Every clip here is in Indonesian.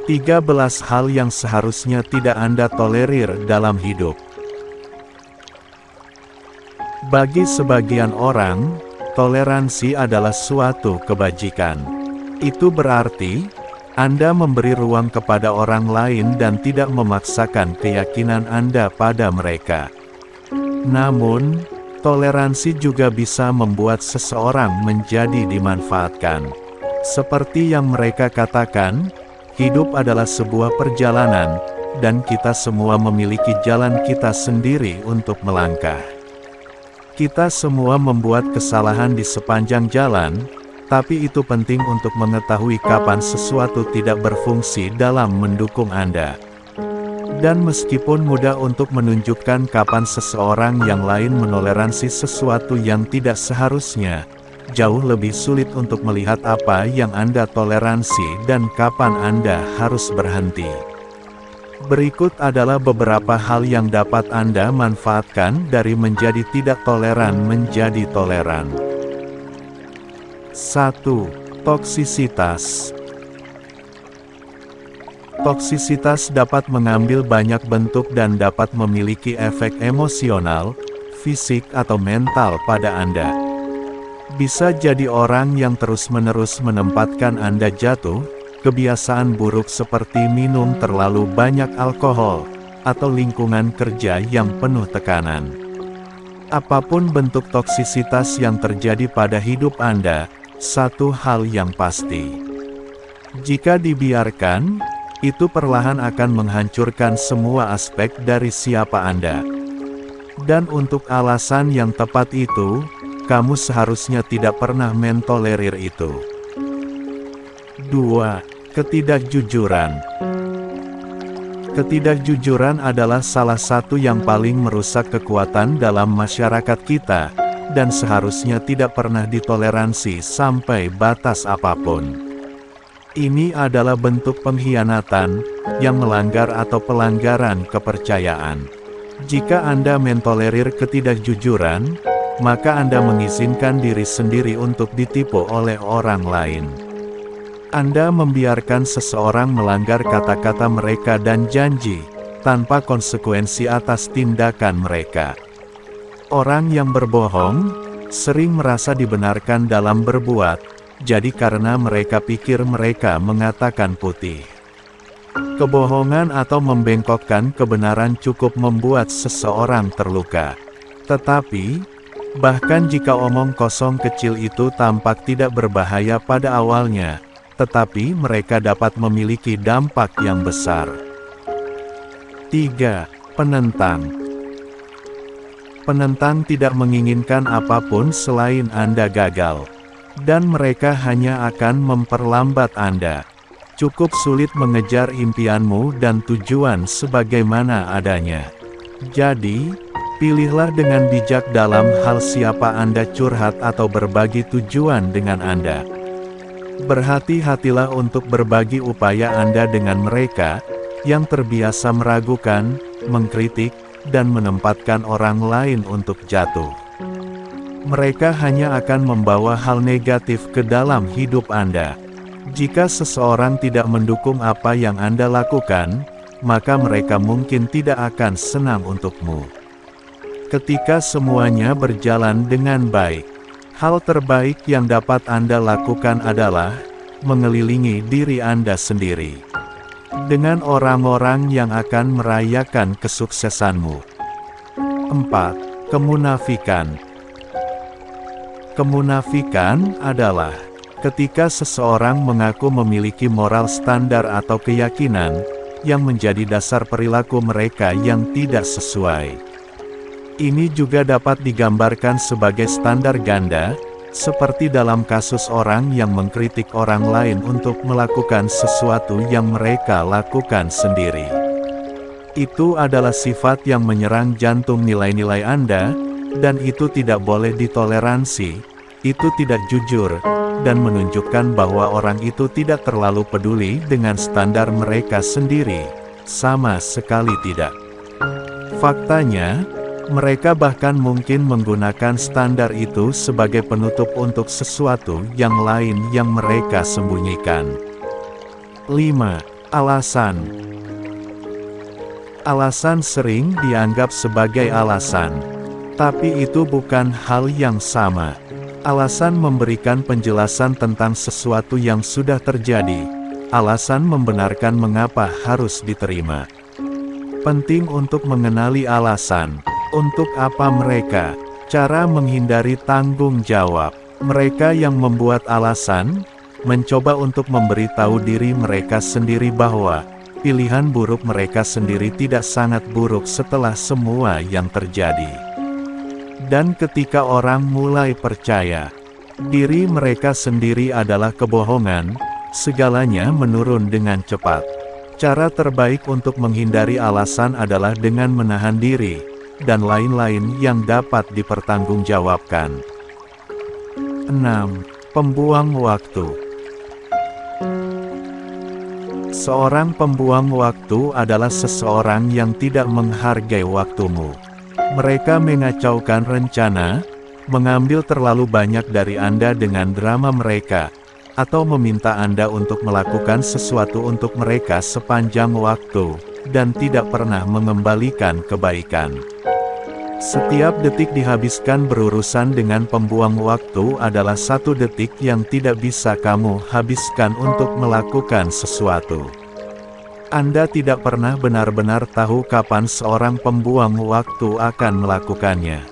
13 hal yang seharusnya tidak Anda tolerir dalam hidup. Bagi sebagian orang, toleransi adalah suatu kebajikan. Itu berarti, Anda memberi ruang kepada orang lain dan tidak memaksakan keyakinan Anda pada mereka. Namun, toleransi juga bisa membuat seseorang menjadi dimanfaatkan. Seperti yang mereka katakan, hidup adalah sebuah perjalanan, dan kita semua memiliki jalan kita sendiri untuk melangkah. Kita semua membuat kesalahan di sepanjang jalan, tapi itu penting untuk mengetahui kapan sesuatu tidak berfungsi dalam mendukung Anda. Dan meskipun mudah untuk menunjukkan kapan seseorang yang lain menoleransi sesuatu yang tidak seharusnya, jauh lebih sulit untuk melihat apa yang Anda toleransi dan kapan Anda harus berhenti. Berikut adalah beberapa hal yang dapat Anda manfaatkan dari menjadi tidak toleran menjadi toleran. 1. Toksisitas. Toksisitas dapat mengambil banyak bentuk dan dapat memiliki efek emosional, fisik atau mental pada Anda. Bisa jadi orang yang terus-menerus menempatkan Anda jatuh, kebiasaan buruk seperti minum terlalu banyak alkohol, atau lingkungan kerja yang penuh tekanan. Apapun bentuk toksisitas yang terjadi pada hidup Anda, satu hal yang pasti. Jika dibiarkan, itu perlahan akan menghancurkan semua aspek dari siapa Anda. Dan untuk alasan yang tepat itu, kamu seharusnya tidak pernah mentolerir itu. 2. Ketidakjujuran. Ketidakjujuran adalah salah satu yang paling merusak kekuatan dalam masyarakat kita, dan seharusnya tidak pernah ditoleransi sampai batas apapun. Ini adalah bentuk pengkhianatan, yang melanggar atau pelanggaran kepercayaan. Jika Anda mentolerir ketidakjujuran, maka Anda mengizinkan diri sendiri untuk ditipu oleh orang lain. Anda membiarkan seseorang melanggar kata-kata mereka dan janji, tanpa konsekuensi atas tindakan mereka. Orang yang berbohong, sering merasa dibenarkan dalam berbuat, jadi karena mereka pikir mereka mengatakan putih. Kebohongan atau membengkokkan kebenaran cukup membuat seseorang terluka. Tetapi, bahkan jika omong kosong kecil itu tampak tidak berbahaya pada awalnya, tetapi mereka dapat memiliki dampak yang besar. 3. Penentang. Penentang tidak menginginkan apapun selain Anda gagal. Dan mereka hanya akan memperlambat Anda. Cukup sulit mengejar impianmu dan tujuan sebagaimana adanya. Jadi, pilihlah dengan bijak dalam hal siapa Anda curhat atau berbagi tujuan dengan Anda. Berhati-hatilah untuk berbagi upaya Anda dengan mereka, yang terbiasa meragukan, mengkritik, dan menempatkan orang lain untuk jatuh. Mereka hanya akan membawa hal negatif ke dalam hidup Anda. Jika seseorang tidak mendukung apa yang Anda lakukan, maka mereka mungkin tidak akan senang untukmu. Ketika semuanya berjalan dengan baik, hal terbaik yang dapat Anda lakukan adalah mengelilingi diri Anda sendiri dengan orang-orang yang akan merayakan kesuksesanmu. 4. Kemunafikan. Kemunafikan adalah ketika seseorang mengaku memiliki moral standar atau keyakinan yang menjadi dasar perilaku mereka yang tidak sesuai. Ini juga dapat digambarkan sebagai standar ganda, seperti dalam kasus orang yang mengkritik orang lain untuk melakukan sesuatu yang mereka lakukan sendiri. Itu adalah sifat yang menyerang jantung nilai-nilai Anda, dan itu tidak boleh ditoleransi, itu tidak jujur, dan menunjukkan bahwa orang itu tidak terlalu peduli dengan standar mereka sendiri, sama sekali tidak. Faktanya, Mereka bahkan mungkin menggunakan standar itu sebagai penutup untuk sesuatu yang lain yang mereka sembunyikan. 5. Alasan. Alasan sering dianggap sebagai alasan, tapi itu bukan hal yang sama. Alasan memberikan penjelasan tentang sesuatu yang sudah terjadi. Alasan membenarkan mengapa harus diterima. Penting untuk mengenali alasan. Untuk apa mereka? Cara menghindari tanggung jawab. Mereka yang membuat alasan, mencoba untuk memberitahu diri mereka sendiri bahwa pilihan buruk mereka sendiri tidak sangat buruk setelah semua yang terjadi. Dan ketika orang mulai percaya diri mereka sendiri adalah kebohongan, segalanya menurun dengan cepat. Cara terbaik untuk menghindari alasan adalah dengan menahan diri, dan lain-lain yang dapat dipertanggungjawabkan. 6. Pembuang waktu. Seorang pembuang waktu adalah seseorang yang tidak menghargai waktumu. Mereka mengacaukan rencana, mengambil terlalu banyak dari Anda dengan drama mereka, atau meminta Anda untuk melakukan sesuatu untuk mereka sepanjang waktu, dan tidak pernah mengembalikan kebaikan. Setiap detik dihabiskan berurusan dengan pembuang waktu adalah 1 detik yang tidak bisa kamu habiskan untuk melakukan sesuatu. Anda tidak pernah benar-benar tahu kapan seorang pembuang waktu akan melakukannya.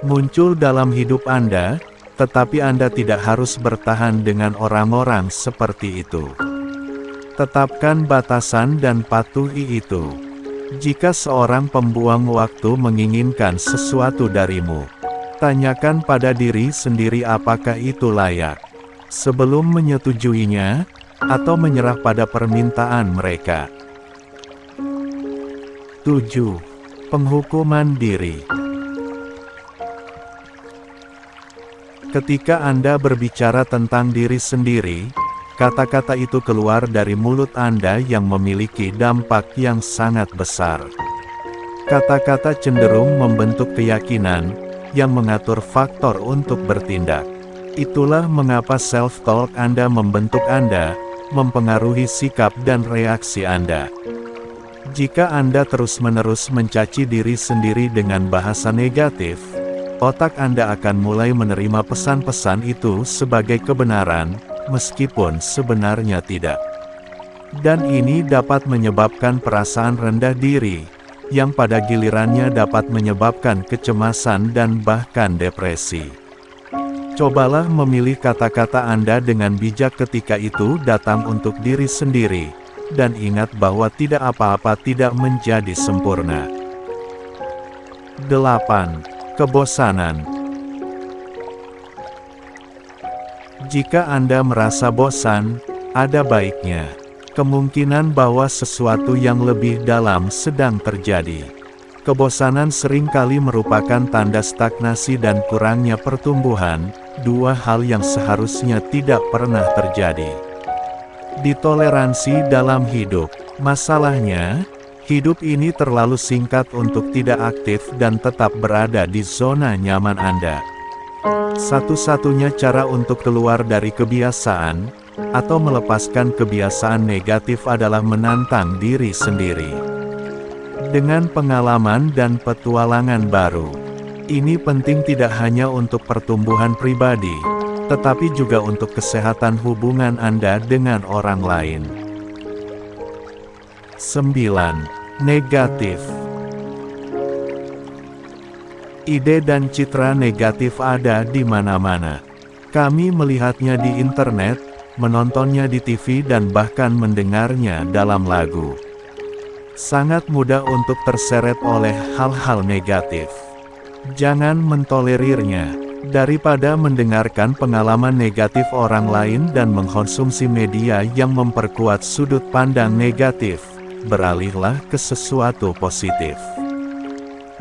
Muncul dalam hidup Anda, tetapi Anda tidak harus bertahan dengan orang-orang seperti itu. Tetapkan batasan dan patuhi itu. Jika seorang pembuang waktu menginginkan sesuatu darimu, tanyakan pada diri sendiri apakah itu layak, sebelum menyetujuinya, atau menyerah pada permintaan mereka. 7. Penghukuman diri. Ketika Anda berbicara tentang diri sendiri, kata-kata itu keluar dari mulut Anda yang memiliki dampak yang sangat besar. Kata-kata cenderung membentuk keyakinan, yang mengatur faktor untuk bertindak. Itulah mengapa self-talk Anda membentuk Anda, mempengaruhi sikap dan reaksi Anda. Jika Anda terus-menerus mencaci diri sendiri dengan bahasa negatif, otak Anda akan mulai menerima pesan-pesan itu sebagai kebenaran, meskipun sebenarnya tidak. Dan ini dapat menyebabkan perasaan rendah diri, yang pada gilirannya dapat menyebabkan kecemasan dan bahkan depresi. Cobalah memilih kata-kata Anda dengan bijak ketika itu datang untuk diri sendiri, dan ingat bahwa tidak apa-apa tidak menjadi sempurna. 8. Kebosanan. Jika Anda merasa bosan, ada baiknya. Kemungkinan bahwa sesuatu yang lebih dalam sedang terjadi. Kebosanan seringkali merupakan tanda stagnasi dan kurangnya pertumbuhan, 2 hal yang seharusnya tidak pernah terjadi. Ditoleransi dalam hidup. Masalahnya, hidup ini terlalu singkat untuk tidak aktif dan tetap berada di zona nyaman Anda. Satu-satunya cara untuk keluar dari kebiasaan, atau melepaskan kebiasaan negatif adalah menantang diri sendiri. Dengan pengalaman dan petualangan baru. Ini penting tidak hanya untuk pertumbuhan pribadi, tetapi juga untuk kesehatan hubungan Anda dengan orang lain. 9. Negatif. Ide dan citra negatif ada di mana-mana. Kami melihatnya di internet, menontonnya di TV dan bahkan mendengarnya dalam lagu. Sangat mudah untuk terseret oleh hal-hal negatif. Jangan mentolerirnya. Daripada mendengarkan pengalaman negatif orang lain dan mengkonsumsi media yang memperkuat sudut pandang negatif, beralihlah ke sesuatu positif.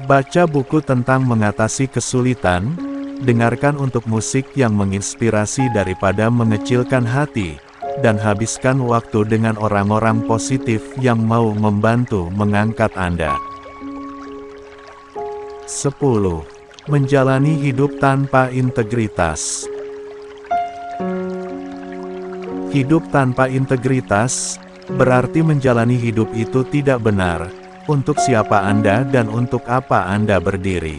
Baca buku tentang mengatasi kesulitan, dengarkan untuk musik yang menginspirasi daripada mengecilkan hati, dan habiskan waktu dengan orang-orang positif yang mau membantu mengangkat Anda. 10. Menjalani hidup tanpa integritas. Hidup tanpa integritas berarti menjalani hidup itu tidak benar, untuk siapa Anda dan untuk apa Anda berdiri.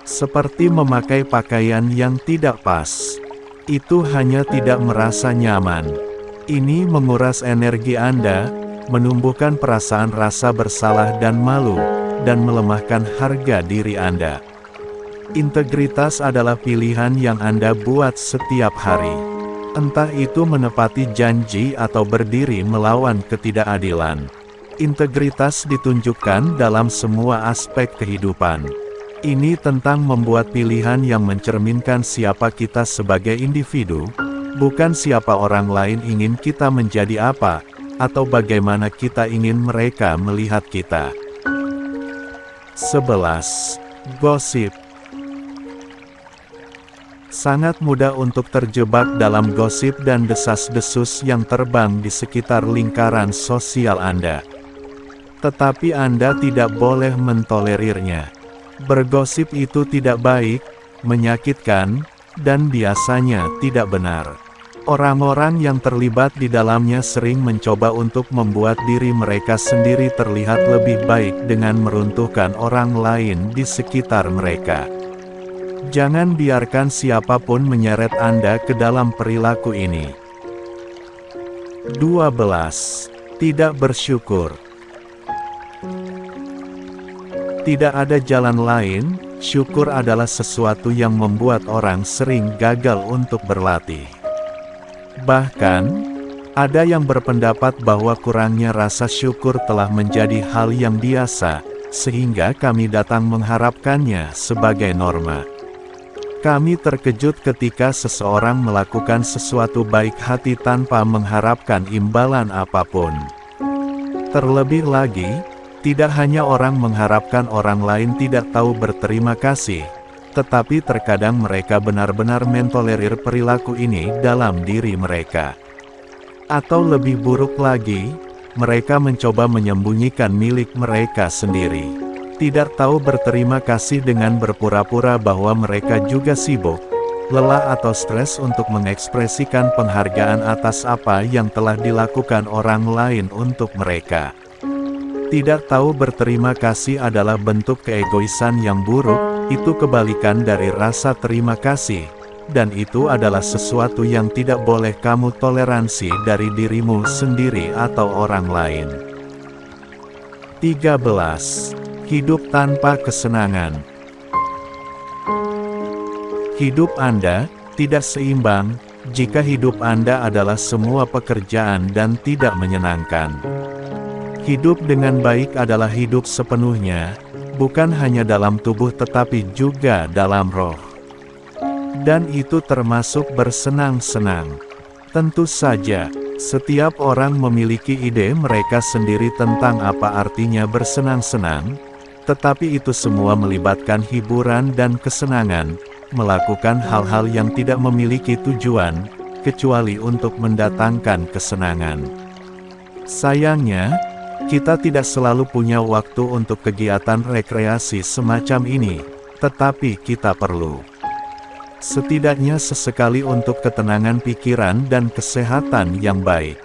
Seperti memakai pakaian yang tidak pas. Itu hanya tidak merasa nyaman. Ini menguras energi Anda, menumbuhkan perasaan rasa bersalah dan malu, dan melemahkan harga diri Anda. Integritas adalah pilihan yang Anda buat setiap hari. Entah itu menepati janji atau berdiri melawan ketidakadilan. Integritas ditunjukkan dalam semua aspek kehidupan. Ini tentang membuat pilihan yang mencerminkan siapa kita sebagai individu, bukan siapa orang lain ingin kita menjadi apa, atau bagaimana kita ingin mereka melihat kita. 11. Gosip. Sangat mudah untuk terjebak dalam gosip dan desas-desus yang terbang di sekitar lingkaran sosial Anda. Tetapi Anda tidak boleh mentolerirnya. Bergosip itu tidak baik, menyakitkan, dan biasanya tidak benar. Orang-orang yang terlibat di dalamnya sering mencoba untuk membuat diri mereka sendiri terlihat lebih baik dengan meruntuhkan orang lain di sekitar mereka. Jangan biarkan siapapun menyeret Anda ke dalam perilaku ini. 12. Tidak bersyukur. Tidak ada jalan lain, syukur adalah sesuatu yang membuat orang sering gagal untuk berlatih. Bahkan, ada yang berpendapat bahwa kurangnya rasa syukur telah menjadi hal yang biasa, sehingga kami datang mengharapkannya sebagai norma. Kami terkejut ketika seseorang melakukan sesuatu baik hati tanpa mengharapkan imbalan apapun. Terlebih lagi, tidak hanya orang mengharapkan orang lain tidak tahu berterima kasih, tetapi terkadang mereka benar-benar mentolerir perilaku ini dalam diri mereka. Atau lebih buruk lagi, mereka mencoba menyembunyikan milik mereka sendiri. Tidak tahu berterima kasih dengan berpura-pura bahwa mereka juga sibuk, lelah atau stres untuk mengekspresikan penghargaan atas apa yang telah dilakukan orang lain untuk mereka. Tidak tahu berterima kasih adalah bentuk keegoisan yang buruk, itu kebalikan dari rasa terima kasih, dan itu adalah sesuatu yang tidak boleh kamu toleransi dari dirimu sendiri atau orang lain. 13. Hidup tanpa kesenangan. Hidup Anda tidak seimbang jika hidup Anda adalah semua pekerjaan dan tidak menyenangkan. Hidup dengan baik adalah hidup sepenuhnya, bukan hanya dalam tubuh tetapi juga dalam roh. Dan itu termasuk bersenang-senang. Tentu saja, setiap orang memiliki ide mereka sendiri tentang apa artinya bersenang-senang, tetapi itu semua melibatkan hiburan dan kesenangan, melakukan hal-hal yang tidak memiliki tujuan, kecuali untuk mendatangkan kesenangan. Sayangnya, kita tidak selalu punya waktu untuk kegiatan rekreasi semacam ini, tetapi kita perlu. Setidaknya sesekali untuk ketenangan pikiran dan kesehatan yang baik.